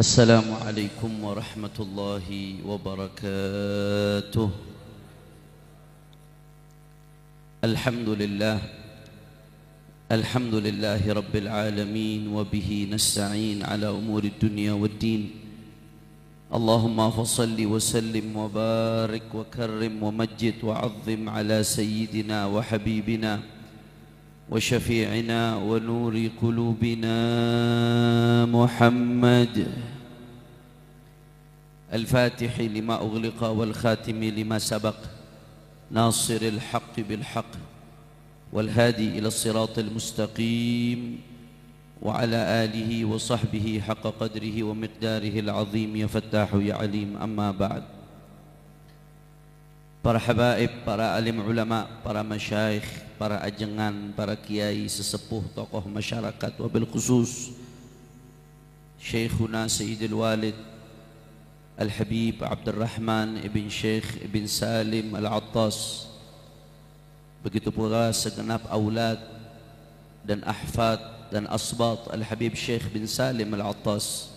السلام عليكم ورحمة الله وبركاته. الحمد لله رب العالمين، وبه نستعين على أمور الدنيا والدين. اللهم فصل وسلم وبارك وكرم ومجد وعظم على سيدنا وحبيبنا وشفيعنا ونور قلوبنا محمد الفاتح لما أغلق والخاتم لما سبق، ناصر الحق بالحق والهادي إلى الصراط المستقيم، وعلى آله وصحبه حق قدره ومقداره العظيم. يا فتاح يا عليم. أما بعد، para habaib, para alim ulama, para masyayikh, para ajengan, para kiai, sesepuh, tokoh masyarakat, wabil khusus Syekhuna Sayyidul Walid Al-Habib Abdurrahman ibn Syekh ibn Salim Al-Attas, begitu pula segenap aulad dan ahfad dan asbat Al-Habib Syekh bin Salim Al-Attas.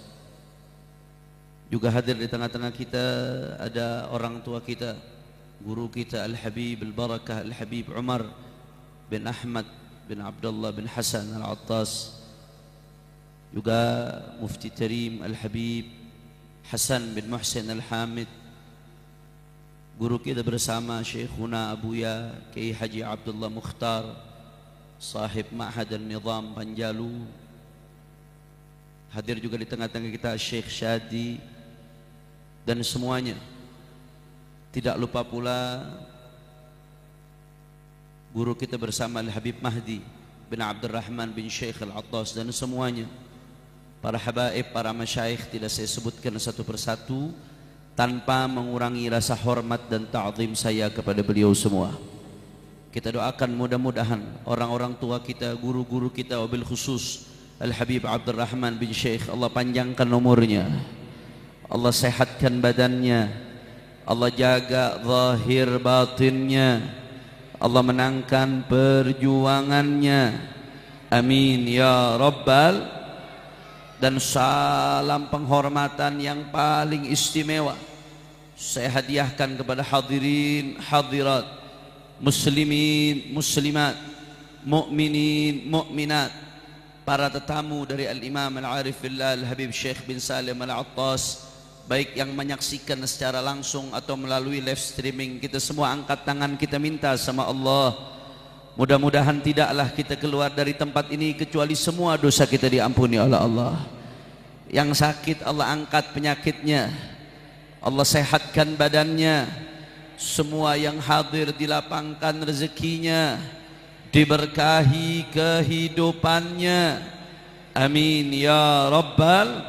Juga hadir di tengah-tengah kita ada orang tua kita, guru kita Al-Habib Al-Barakah Al-Habib Umar bin Ahmad bin Abdullah bin Hasan Al-Attas, juga Mufti Tarim Al-Habib Hasan bin Muhsin Al-Hamid, guru kita bersama Syekhuna Abuya Kiai Haji Abdullah Mukhtar, sahib Ma'had An-Nizam Panjalu. Hadir juga di tengah-tengah kita Syekh Syadi dan semuanya. Tidak lupa pula guru kita bersama Al-Habib Mahdi bin Abdurrahman bin Syekh Al-Attas dan semuanya. Para habaib, para masyayikh tidak saya sebutkan satu persatu tanpa mengurangi rasa hormat dan ta'zim saya kepada beliau semua. Kita doakan mudah-mudahan orang-orang tua kita, guru-guru kita, wabil khusus Al-Habib Abdurrahman bin Syekh, Allah panjangkan umurnya, Allah sehatkan badannya, Allah jaga zahir batinnya, Allah menangkan perjuangannya, amin ya rabbal. Dan salam penghormatan yang paling istimewa saya hadiahkan kepada hadirin hadirat, muslimin muslimat, mukminin mukminat, para tetamu dari Al-Imam Al-Arif Billah Al-Habib Syekh bin Salim Al-Attas, baik yang menyaksikan secara langsung atau melalui live streaming. Kita semua angkat tangan, kita minta sama Allah, mudah-mudahan tidaklah kita keluar dari tempat ini kecuali semua dosa kita diampuni oleh Allah. Yang sakit Allah angkat penyakitnya, Allah sehatkan badannya. Semua yang hadir dilapangkan rezekinya, diberkahi kehidupannya, amin ya rabbal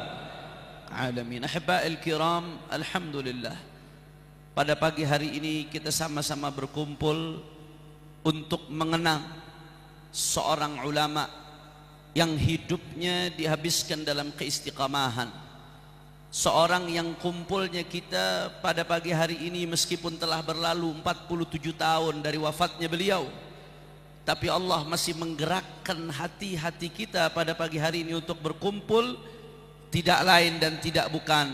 alamin. Ahiba'il kiram, alhamdulillah, pada pagi hari ini kita sama-sama berkumpul untuk mengenang seorang ulama yang hidupnya dihabiskan dalam keistiqamahan, seorang yang kumpulnya kita pada pagi hari ini meskipun telah berlalu 47 tahun dari wafatnya beliau, tapi Allah masih menggerakkan hati-hati kita pada pagi hari ini untuk berkumpul. Tidak lain dan tidak bukan,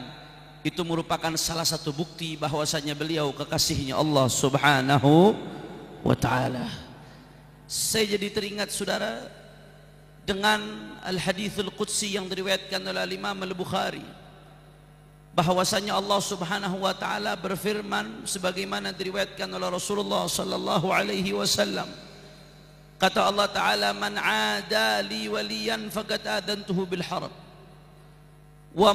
itu merupakan salah satu bukti bahwasanya beliau kekasihnya Allah Subhanahu wa ta'ala. Saya jadi teringat saudara dengan Al-Hadithul Qudsi yang diriwayatkan oleh Imam Al-Bukhari, bahwasanya Allah Subhanahu wa ta'ala berfirman sebagaimana diriwayatkan oleh Rasulullah sallallahu alaihi wasallam. Kata Allah Ta'ala, man 'ada li waliyan faqad adantuhu bil harb wa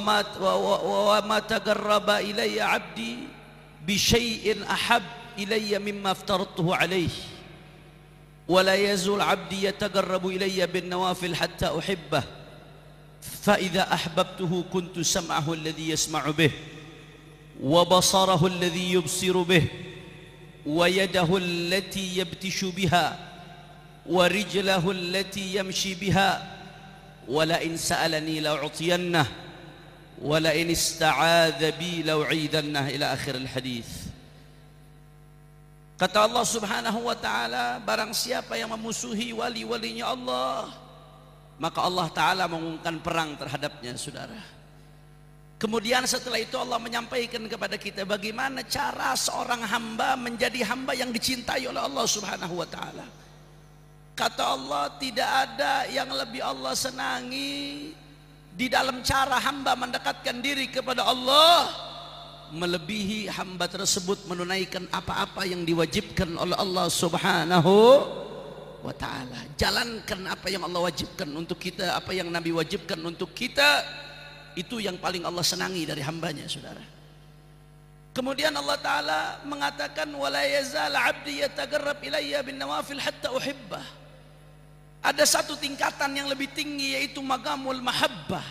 ma taqarraba ilayya 'abdi bi syai'in ahab ilayya mimma aftaratuhu alayhi wa la yazul 'abdi yataqarrabu ilayya bin nawafil hatta uhibbah fa idza ahbabtuhu kuntu sam'ahu alladhi yasma'u bih wa basarahu alladhi yubsiru bih wa yadahu allati yabtishu biha wa rijlahu allati yamshi biha wa la in sa'alani la u'tiyannah wa la in ista'adha bi la u'idannah, ila akhir al-hadits. Kata Allah Subhanahu wa ta'ala, barang siapa yang memusuhi wali-walinya Allah, maka Allah Ta'ala mengumumkan perang terhadapnya, saudara. Kemudian setelah itu Allah menyampaikan kepada kita bagaimana cara seorang hamba menjadi hamba yang dicintai oleh Allah Subhanahu wa taala. Kata Allah, tidak ada yang lebih Allah senangi di dalam cara hamba mendekatkan diri kepada Allah melebihi hamba tersebut menunaikan apa-apa yang diwajibkan oleh Allah Subhanahu wa taala. Jalankan apa yang Allah wajibkan untuk kita, apa yang Nabi wajibkan untuk kita. Itu yang paling Allah senangi dari hambanya, saudara. Kemudian Allah Ta'ala mengatakan, wala yazal abdi yatagarrab ilayya bin nawafil hatta uhibbah. Ada satu tingkatan yang lebih tinggi, yaitu magamul mahabbah.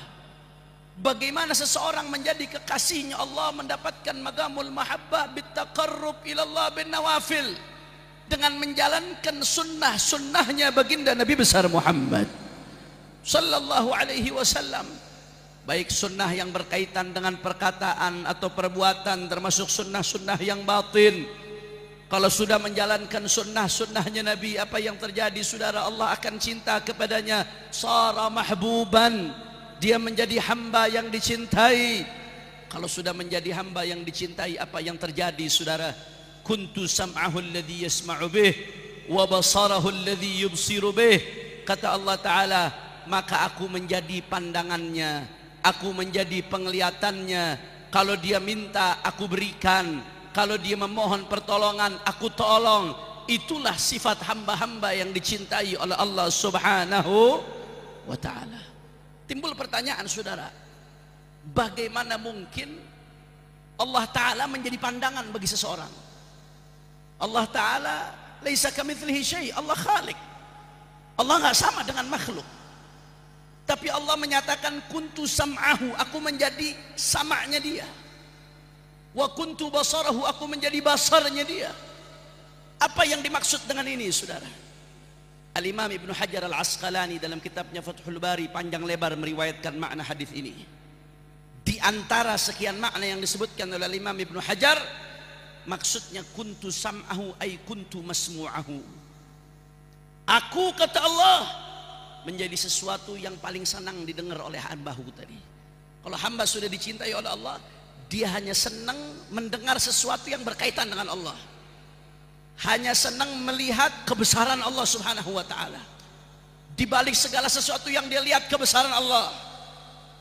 Bagaimana seseorang menjadi kekasihnya Allah, mendapatkan magamul mahabbah bitaqarrub ilallah bin nawafil, dengan menjalankan sunnah-sunnahnya baginda Nabi besar Muhammad sallallahu alaihi wasallam. Baik sunnah yang berkaitan dengan perkataan atau perbuatan, termasuk sunnah-sunnah yang batin. Kalau sudah menjalankan sunnah-sunnahnya Nabi, apa yang terjadi, saudara? Allah akan cinta kepadanya. Sara mahbuban, dia menjadi hamba yang dicintai. Kalau sudah menjadi hamba yang dicintai, apa yang terjadi, saudara? Kuntu sam'ahu alladhi yasma'u bih wa basarahu alladhi yubsiru bih. Kata Allah Ta'ala, maka aku menjadi pandangannya, aku menjadi penglihatannya. Kalau dia minta, aku berikan. Kalau dia memohon pertolongan, aku tolong. Itulah sifat hamba-hamba yang dicintai oleh Allah Subhanahu wa ta'ala. Timbul pertanyaan, saudara, bagaimana mungkin Allah Ta'ala menjadi pandangan bagi seseorang? Allah Ta'ala laisa kamitslihi syai', Allah khalik. Allah nggak sama dengan makhluk. Tapi Allah menyatakan kuntu sam'ahu, aku menjadi sama'nya dia. Wa kuntu basarahu, aku menjadi basarnya dia. Apa yang dimaksud dengan ini, saudara? Al-Imam Ibnu Hajar Al-Asqalani dalam kitabnya Fathul Bari panjang lebar meriwayatkan makna hadis ini. Di antara sekian makna yang disebutkan oleh Imam Ibnu Hajar, maksudnya kuntu sam'ahu ay kuntu masmu'ahu. Aku, kata Allah, menjadi sesuatu yang paling senang didengar oleh hambaku tadi. Kalau hamba sudah dicintai oleh Allah, dia hanya senang mendengar sesuatu yang berkaitan dengan Allah, hanya senang melihat kebesaran Allah Subhanahu wa ta'ala. Di balik segala sesuatu yang dia lihat, kebesaran Allah.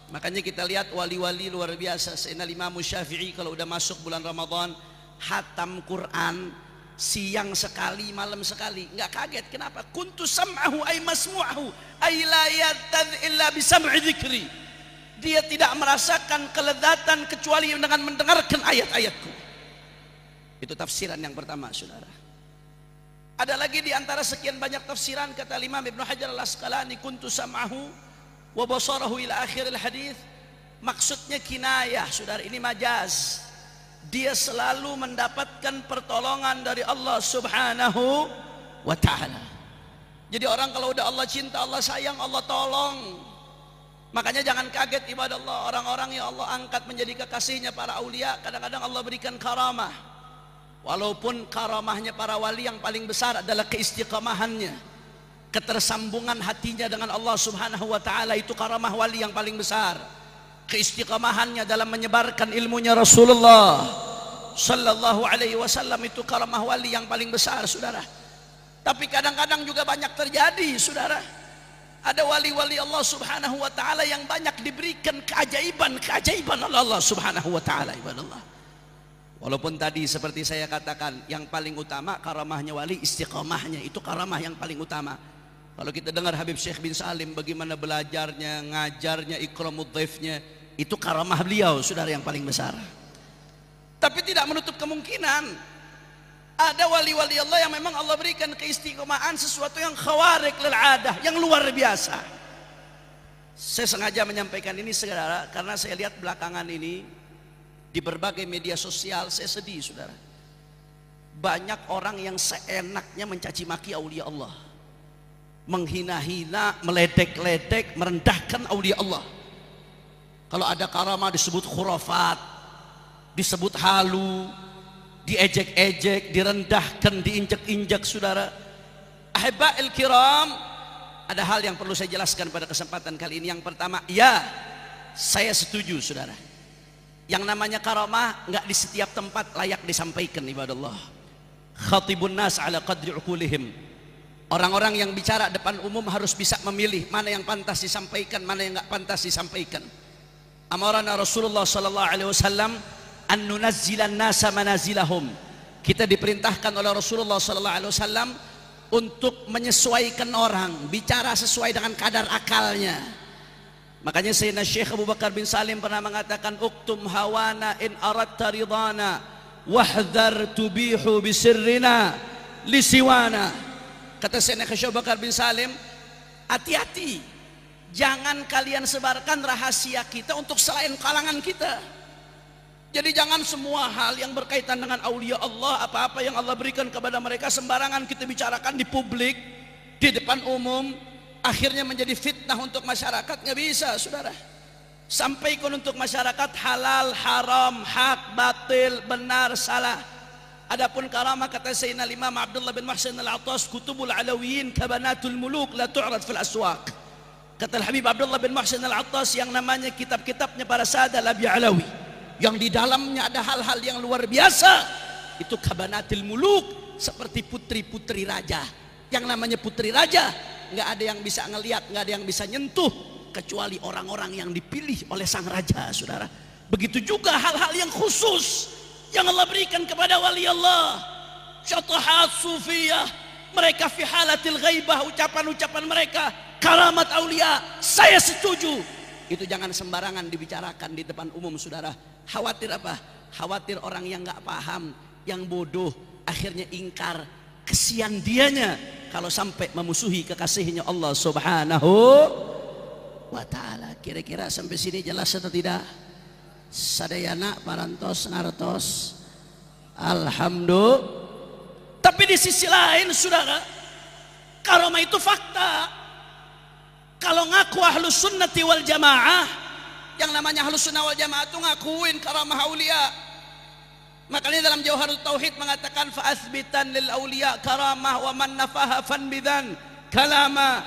Makanya kita lihat wali-wali luar biasa. Sayyidina Imam Syafi'i kalau udah masuk bulan Ramadan, hatam Quran siang sekali, malam sekali, nggak kaget. Kenapa? Kuntu sam'ahu ay masmu'ahu ay la yatad illa bisam'i dzikri. Dia tidak merasakan kelezatan kecuali dengan mendengarkan ayat-ayatku. Itu tafsiran yang pertama, saudara. Ada lagi di antara sekian banyak tafsiran, kata Imam Ibnu Hajar Al-Asqalani, kuntu sam'ahu wa basarahu ila akhiril hadis. Maksudnya kinayah, saudara, ini majaz. Dia selalu mendapatkan pertolongan dari Allah Subhanahu wa ta'ala. Jadi orang kalau udah Allah cinta, Allah sayang, Allah tolong. Makanya jangan kaget ibadah Allah, orang-orang yang Allah angkat menjadi kekasihnya para aulia, kadang-kadang Allah berikan karamah. Walaupun karamahnya para wali yang paling besar adalah keistiqamahannya, ketersambungan hatinya dengan Allah Subhanahu wa ta'ala, itu karamah wali yang paling besar. Keistiqamahannya dalam menyebarkan ilmunya Rasulullah sallallahu alaihi wasallam, itu karamah wali yang paling besar, saudara. Tapi kadang-kadang juga banyak terjadi, saudara, ada wali-wali Allah Subhanahu wa ta'ala yang banyak diberikan keajaiban oleh Allah Subhanahu wa ta'ala, ibadallah. Walaupun tadi seperti saya katakan, yang paling utama karamahnya wali, istiqamahnya, itu karamah yang paling utama. Kalau kita dengar Habib Syekh bin Salim bagaimana belajarnya, ngajarnya, ikramud dhaifnya, itu karamah beliau, saudara, yang paling besar. Tapi tidak menutup kemungkinan ada wali-wali Allah yang memang Allah berikan keistiqomahan, sesuatu yang khawarik lil adah, yang luar biasa. Saya sengaja menyampaikan ini, saudara, karena saya lihat belakangan ini di berbagai media sosial, saya sedih, saudara. Banyak orang yang seenaknya mencaci maki aulia Allah, menghina-hina, meledek-ledek, merendahkan aulia Allah. Kalau ada karamah disebut khurafat, disebut halu, diejek-ejek, direndahkan, diinjak-injak, saudara. Ahibba'il kiram, ada hal yang perlu saya jelaskan pada kesempatan kali ini. Yang pertama, ya, saya setuju, saudara, Yang namanya karamah nggak di setiap tempat layak disampaikan, ibadallah. Khatibun nas ala qadri uqulihim. Orang-orang yang bicara depan umum harus bisa memilih mana yang pantas disampaikan, mana yang nggak pantas disampaikan. Amarana Rasulullah sallallahu alaihi wasallam an nunazzilan nasa manazilahum. Kita diperintahkan oleh Rasulullah sallallahu alaihi wasallam untuk menyesuaikan orang, bicara sesuai dengan kadar akalnya. Makanya Sayyidina Syekh Abu Bakar bin Salim pernah mengatakan, uktum hawana in aradta ridana wahdhar tubihu bisirrina lisiwana. Kata Sayyidina Syekh Abu Bakar bin Salim, hati-hati, jangan kalian sebarkan rahasia kita untuk selain kalangan kita. Jadi jangan semua hal yang berkaitan dengan aulia Allah, apa-apa yang Allah berikan kepada mereka sembarangan kita bicarakan di publik, di depan umum. Akhirnya menjadi fitnah untuk masyarakat. Nggak bisa, saudara. Sampaikan untuk masyarakat halal, haram, hak, batil, benar, salah. Adapun karamah, kata Sayyidina Imam Abdullah bin Muhsin al-Attas, kutubul alawiyin kabanatul muluk la tu'rad fil aswaq. Kata Habib Abdullah bin Muhsin al-Attas, yang namanya kitab-kitabnya para sahabat Labi Alawi, yang di dalamnya ada hal-hal yang luar biasa, itu kabanatul muluk, seperti putri-putri raja. Yang namanya putri raja nggak ada yang bisa ngelihat, nggak ada yang bisa nyentuh kecuali orang-orang yang dipilih oleh sang raja, saudara. Begitu juga hal-hal yang khusus yang Allah berikan kepada wali Allah, syatahat sufiyah, mereka fi halatil ghaibah, ucapan-ucapan mereka, karamat aulia, saya setuju. Itu jangan sembarangan dibicarakan di depan umum, saudara. Khawatir apa? Khawatir orang yang nggak paham, yang bodoh, akhirnya ingkar. Kesian dianya kalau sampai memusuhi kekasihnya Allah subhanahu wa ta'ala. Kira-kira sampai sini jelas atau tidak? Sadayana parantos ngartos alhamdulillah. Tapi di sisi lain, saudara, karamah itu fakta. Kalau ngaku ahlus sunnati wal jamaah, yang namanya ahlus sunnah wal jamaah itu ngakuin karamah aulia. Makanya dalam Jauharut Tauhid mengatakan fa'athbitan lil auliya karamah wa man nafaha fanbidan kalamah.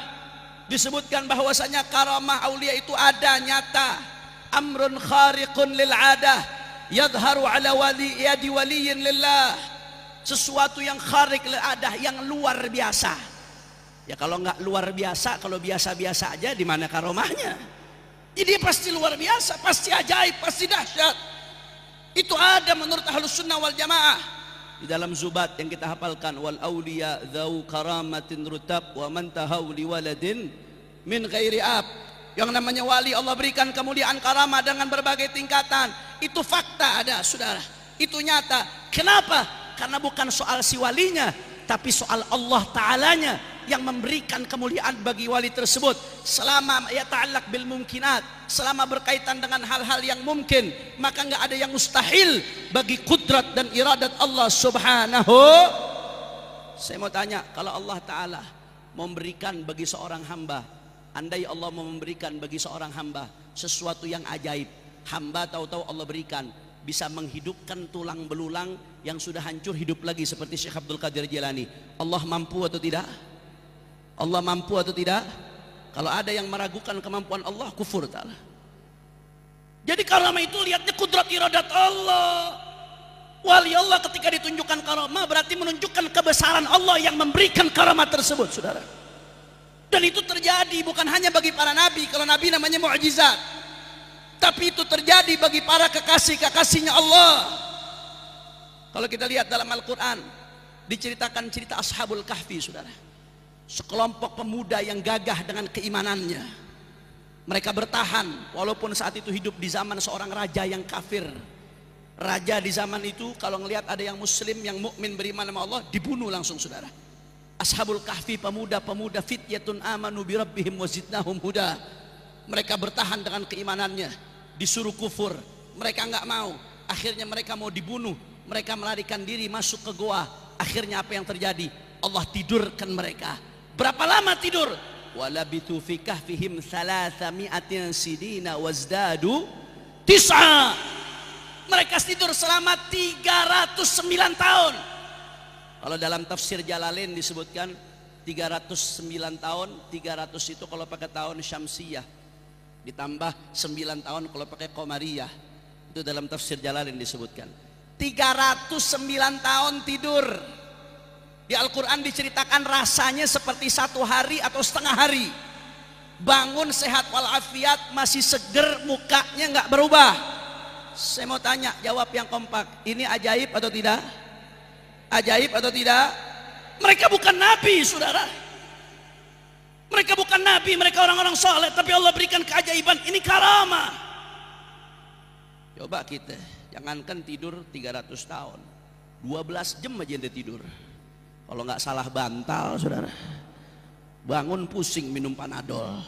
Disebutkan bahwasanya karamah aulia itu ada, nyata, amrun khariqun lil adah yadharu ala wali yadi waliyin lillah, sesuatu yang khariq lil adah, yang luar biasa. Ya kalau nggak luar biasa, kalau biasa-biasa aja, di mana karamahnya? Jadi pasti luar biasa, pasti ajaib, pasti dahsyat. Itu ada menurut ahlus sunnah wal jamaah. Di dalam Zubat yang kita hafalkan, wal auliya dzau karamatin rutab wa man tahau li waladin min ghairi ab. Yang namanya wali Allah berikan kemuliaan karamah dengan berbagai tingkatan. Itu fakta ada, saudara. Itu nyata. Kenapa? Karena bukan soal si walinya, tapi soal Allah Ta'alanya yang memberikan kemuliaan bagi wali tersebut. Selama ya ta'allaq bil mumkinat, selama berkaitan dengan hal-hal yang mungkin, maka nggak ada yang mustahil bagi kudrat dan iradat Allah subhanahu. Saya mau tanya, kalau Allah Ta'ala memberikan bagi seorang hamba, andai Allah mau memberikan bagi seorang hamba sesuatu yang ajaib, hamba tahu-tahu Allah berikan, bisa menghidupkan tulang belulang yang sudah hancur hidup lagi seperti Syekh Abdul Qadir Jilani. Allah mampu atau tidak? Allah mampu atau tidak? Kalau ada yang meragukan kemampuan Allah, kufur ta'ala. Jadi karamah itu lihatnya kudrat iradat Allah. Wali Allah ketika ditunjukkan karamah berarti menunjukkan kebesaran Allah yang memberikan karamah tersebut, saudara. Dan itu terjadi bukan hanya bagi para nabi, kalau nabi namanya mukjizat, tapi itu terjadi bagi para kekasih-kekasihnya Allah. Kalau kita lihat dalam Al-Quran, diceritakan cerita Ashabul Kahfi, saudara. Sekelompok pemuda yang gagah dengan keimanannya. Mereka bertahan walaupun saat itu hidup di zaman seorang raja yang kafir. Raja di zaman itu kalau ngelihat ada yang muslim, yang mukmin beriman sama Allah, dibunuh langsung, saudara. Ashabul Kahfi, pemuda-pemuda fityatun amanu bi rabbihim wazidnahum huda. Mereka bertahan dengan keimanannya. Disuruh kufur, mereka nggak mau. Akhirnya mereka mau dibunuh. Mereka melarikan diri masuk ke goa. Akhirnya apa yang terjadi? Allah tidurkan mereka. Berapa lama tidur? Walabithu fi kahfihim 300 sidina wazdadu tis'a. Mereka tidur selama 309 tahun. Kalau dalam tafsir Jalalain disebutkan 309 tahun, 300 itu kalau pakai tahun syamsiyah, ditambah 9 tahun kalau pakai qamariyah, itu Itu dalam tafsir Jalalain disebutkan. 309 tahun tidur. Di Al-Quran diceritakan rasanya seperti 1 hari atau setengah hari. Bangun sehat walafiat, masih seger, mukanya nggak berubah. Saya mau tanya, jawab yang kompak. Ini ajaib atau tidak? Ajaib atau tidak? Mereka bukan nabi, saudara. Mereka bukan nabi, mereka orang-orang saleh, tapi Allah berikan keajaiban. Ini karamah. Coba kita, jangankan tidur 300 tahun, 12 jam aja ente tidur. Kalau nggak salah bantal, saudara. Bangun pusing minum Panadol.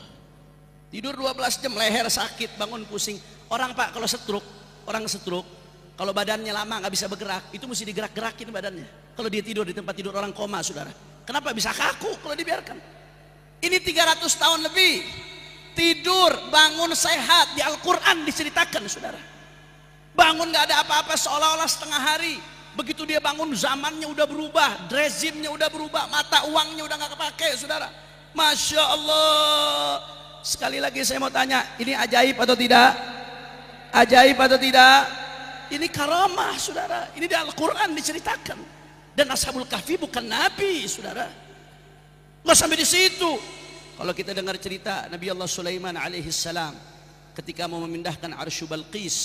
Tidur 12 jam, leher sakit, bangun pusing. Orang Pak kalau stroke, orang stroke, kalau badannya lama nggak bisa bergerak, itu mesti digerak-gerakin badannya. Kalau dia tidur di tempat tidur orang koma, saudara. Kenapa bisa kaku kalau dibiarkan? Ini 300 tahun lebih. Tidur, bangun sehat, di Al-Quran diceritakan, saudara. Bangun nggak ada apa-apa, seolah-olah setengah hari. Begitu dia bangun, zamannya udah berubah, rezimnya udah berubah, mata uangnya udah nggak kepake, saudara. Masya Allah. Sekali lagi saya mau tanya, ini ajaib atau tidak? Ajaib atau tidak? Ini karamah, saudara. Ini di Al-Quran diceritakan. Dan Ashabul Kahfi bukan nabi, saudara. Nggak sampai di situ. Kalau kita dengar cerita Nabi Allah Sulaiman alaihissalam ketika mau memindahkan Arsy Balqis,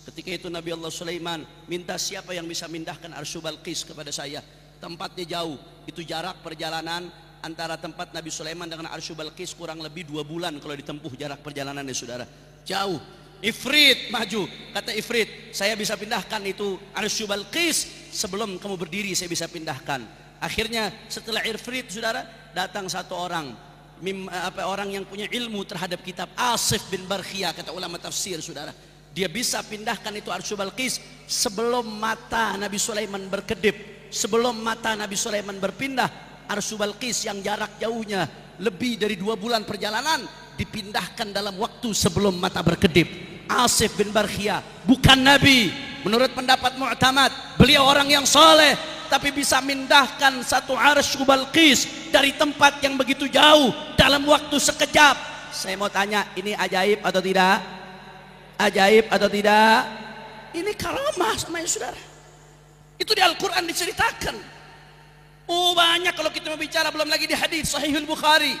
ketika itu Nabi Allah Sulaiman minta siapa yang bisa mindahkan Arsy Balqis kepada saya. Tempatnya jauh, itu jarak perjalanan antara tempat Nabi Sulaiman dengan Arsy Balqis kurang lebih 2 bulan kalau ditempuh jarak perjalanannya, saudara. Jauh. Ifrit maju, kata Ifrit, saya bisa pindahkan itu Arsy Balqis sebelum kamu berdiri, saya bisa pindahkan. Akhirnya setelah Ifrit, saudara, datang satu orang, orang yang punya ilmu terhadap kitab, Asif bin Barkhiyah, kata ulama tafsir, saudara. Dia bisa pindahkan itu Arsy Balqis sebelum mata Nabi Sulaiman berkedip, sebelum mata Nabi Sulaiman berpindah. Arsy Balqis yang jarak jauhnya lebih dari 2 bulan perjalanan dipindahkan dalam waktu sebelum mata berkedip. Asif bin Barkhiyah bukan nabi, menurut pendapat mu'tamad, beliau orang yang soleh, tapi bisa mindahkan satu Arsy Balqis dari tempat yang begitu jauh dalam waktu sekejap. Saya mau tanya, ini ajaib atau tidak? Ajaib atau tidak? Ini karamah sama ya, saudara. Itu di Al-Quran diceritakan. Oh, banyak kalau kita mau bicara, belum lagi di hadis Sahihul Bukhari.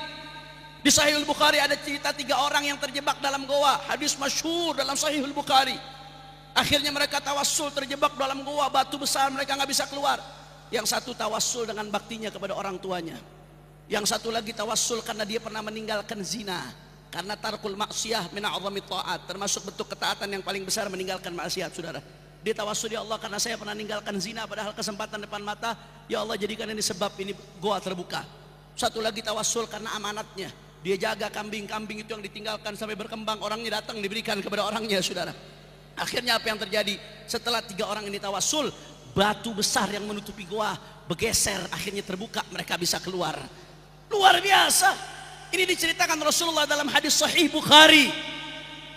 Di Sahihul Bukhari ada cerita 3 orang yang terjebak dalam goa. Hadis masyhur dalam Sahihul Bukhari. Akhirnya mereka tawassul, terjebak dalam goa, batu besar, mereka nggak bisa keluar. Yang satu tawassul dengan baktinya kepada orang tuanya. Yang satu lagi tawassul karena dia pernah meninggalkan zina. Karena tarkul maksiyah min a'zami ta'at, termasuk bentuk ketaatan yang paling besar meninggalkan maksiat, saudara. Dia tawassul, ya Allah, karena saya pernah meninggalkan zina padahal kesempatan depan mata, ya Allah jadikan ini sebab ini goa terbuka. Satu lagi tawassul karena amanatnya. Dia jaga kambing-kambing itu yang ditinggalkan sampai berkembang, orangnya datang diberikan kepada orangnya, saudara. Akhirnya apa yang terjadi? Setelah 3 orang ini tawassul, batu besar yang menutupi goa bergeser, akhirnya terbuka, mereka bisa keluar. Luar biasa. Ini diceritakan Rasulullah dalam hadis Sahih Bukhari.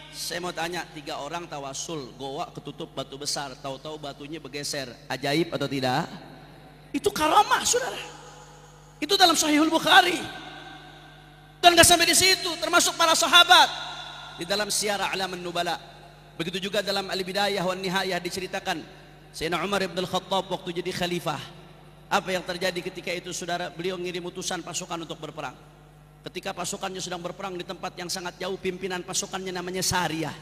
Saya mau tanya, 3 orang tawassul, goa ketutup batu besar, tahu-tahu batunya bergeser. Ajaib atau tidak? Itu karamah, saudara. Itu dalam Sahihul Bukhari. Dan gak sampai di situ, termasuk para sahabat di dalam Syiar A'lamun Nubala. Begitu juga dalam Al-Bidayah wan Nihayah diceritakan Sayyidina Umar bin Al-Khattab waktu jadi khalifah. Apa yang terjadi ketika itu, saudara? Beliau ngirim utusan pasukan untuk berperang. Ketika pasukannya sedang berperang di tempat yang sangat jauh, pimpinan pasukannya namanya Sariyah.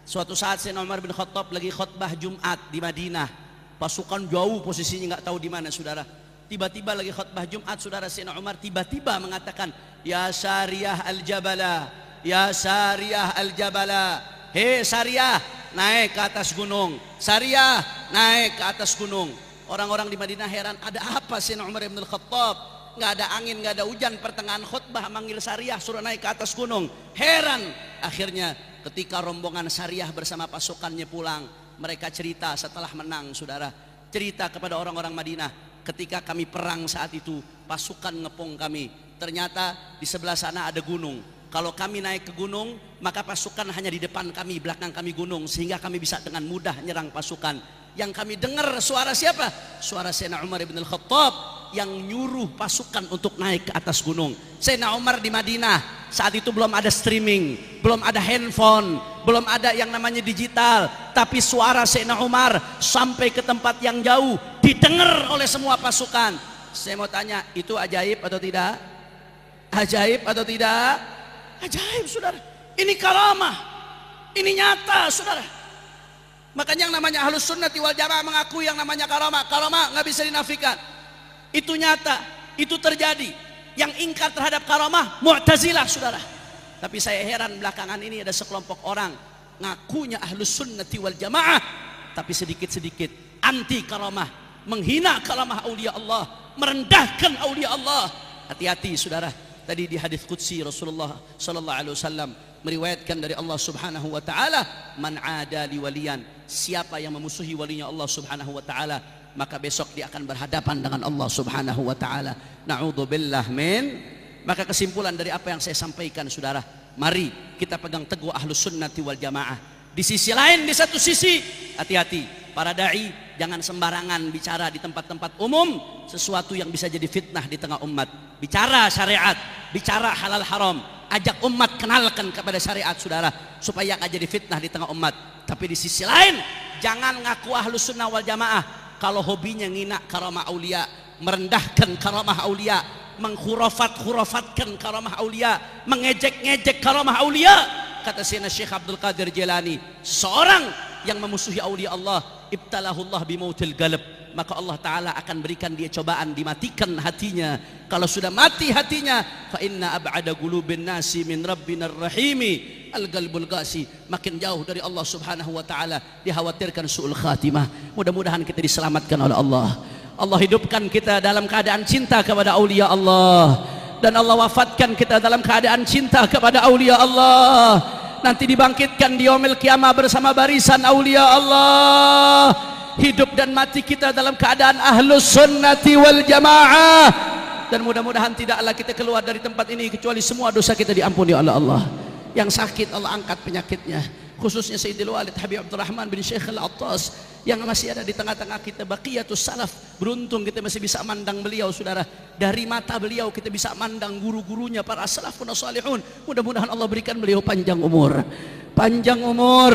Suatu saat Sayyidina Umar bin Khattab lagi khutbah Jumat di Madinah. Pasukan jauh posisinya, nggak tahu di mana, saudara. Tiba-tiba lagi khutbah Jumat, saudara, Sayyidina Umar tiba-tiba mengatakan, ya Sariyah al-Jabala, ya Sariyah al-Jabala, hei Sariyah, naik ke atas gunung. Sariyah, naik ke atas gunung. Orang-orang di Madinah heran, ada apa Sayyidina Umar bin Khattab? Nggak ada angin, nggak ada hujan, pertengahan khutbah manggil Sariyah suruh naik ke atas gunung. Heran. Akhirnya ketika rombongan Sariyah bersama pasukannya pulang, mereka cerita setelah menang, saudara. Cerita kepada orang-orang Madinah, ketika kami perang saat itu, pasukan ngepung kami. Ternyata di sebelah sana ada gunung. Kalau kami naik ke gunung, maka pasukan hanya di depan kami, belakang kami gunung, sehingga kami bisa dengan mudah nyerang pasukan. Yang kami dengar suara siapa? Suara Sayyidina Umar bin Al-Khattab yang nyuruh pasukan untuk naik ke atas gunung. Sayyidina Umar di Madinah, Saat itu belum ada streaming, belum ada handphone, belum ada yang namanya digital, tapi suara Sayyidina Umar sampai ke tempat yang jauh, didengar oleh semua pasukan. Saya mau tanya, itu ajaib atau tidak? Ajaib atau tidak? Ajaib, saudara. Ini karamah, ini nyata, saudara. Makanya yang namanya Ahlus Sunnati wal Jamaah mengakui yang namanya karamah. Karamah nggak bisa dinafikan. Itu nyata, itu terjadi. Yang ingkar terhadap karamah Mu'tazilah, saudara. Tapi saya heran belakangan ini ada sekelompok orang ngakunya Ahlus Sunnati wal Jamaah, tapi sedikit-sedikit anti karamah, menghina karamah aulia Allah, merendahkan aulia Allah. Hati-hati, saudara. Tadi di hadis qudsi Rasulullah sallallahu alaihi wasallam meriwayatkan dari Allah Subhanahu wa taala, man ada li waliyan, siapa yang memusuhi walinya Allah Subhanahu wa taala, maka besok dia akan berhadapan dengan Allah Subhanahu wa taala. Na'udzubillah min. Maka kesimpulan dari apa yang saya sampaikan, saudara, mari kita pegang teguh Ahlus Sunnati wal Jamaah. Di sisi lain, di satu sisi, hati-hati para dai, jangan sembarangan bicara di tempat-tempat umum sesuatu yang bisa jadi fitnah di tengah umat. Bicara syariat, bicara halal haram, ajak umat kenalkan kepada syariat, saudara, supaya nggak jadi fitnah di tengah umat. Tapi di sisi lain, jangan ngaku Ahlus Sunnah wal Jamaah kalau hobinya ngina karamah aulia, merendahkan karamah aulia, menghurafat-hurafatkan karamah aulia, mengejek-ngejek karamah aulia. Kata Sayyidina Syekh Abdul Qadir Jilani, seorang yang memusuhi aulia Allah, ibtalahullah bimautil galab, maka Allah Ta'ala akan berikan dia cobaan, dimatikan hatinya. Kalau sudah mati hatinya, fa inna ab'ada qulubin nasi min rabbinar rahimi al-qalbul qasi, makin jauh dari Allah Subhanahu wa taala, dikhawatirkan su'ul khatimah. Mudah-mudahan kita diselamatkan oleh Allah. Allah hidupkan kita dalam keadaan cinta kepada aulia Allah, dan Allah wafatkan kita dalam keadaan cinta kepada aulia Allah. Nanti dibangkitkan di yaumil qiyamah bersama barisan aulia Allah. Hidup dan mati kita dalam keadaan Ahlus Sunnati wal Jamaah. Dan mudah-mudahan tidaklah kita keluar dari tempat ini kecuali semua dosa kita diampuni oleh Allah. Yang sakit Allah angkat penyakitnya, khususnya Sayyidil Walid Habib Abdurrahman bin Syekh Al-Attas yang masih ada di tengah-tengah kita, baqiyatus salaf. Beruntung kita masih bisa mandang beliau, saudara. Dari mata beliau kita bisa mandang guru-gurunya, para salafun salihun. Mudah-mudahan Allah berikan beliau panjang umur, panjang umur,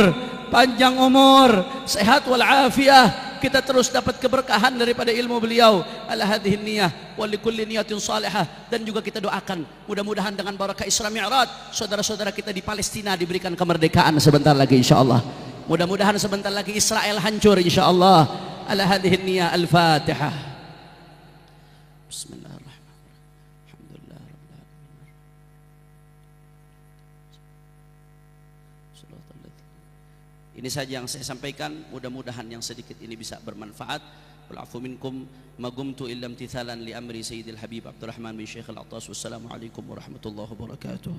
panjang umur, sehat wal afiyah. Kita terus dapat keberkahan daripada ilmu beliau. Ala hadhihi niyah wa likulli niyatin salihah. Dan juga kita doakan mudah-mudahan dengan barakah Isra Mi'raj saudara-saudara kita di Palestina diberikan kemerdekaan sebentar lagi insyaallah. Mudah-mudahan sebentar lagi Israel hancur insyaallah. Ala hadhihi niyah, al-Fatihah. Bismillahirrahmanirrahim. Alhamdulillah rabbil alamin. Ini saja yang saya sampaikan, mudah-mudahan yang sedikit ini bisa bermanfaat. Wal afu minkum ma gumtu illa imtithalan li amri Sayyidil Habib Abdurrahman bin Syekh Al-Attas. Wassalamualaikum warahmatullahi wabarakatuh.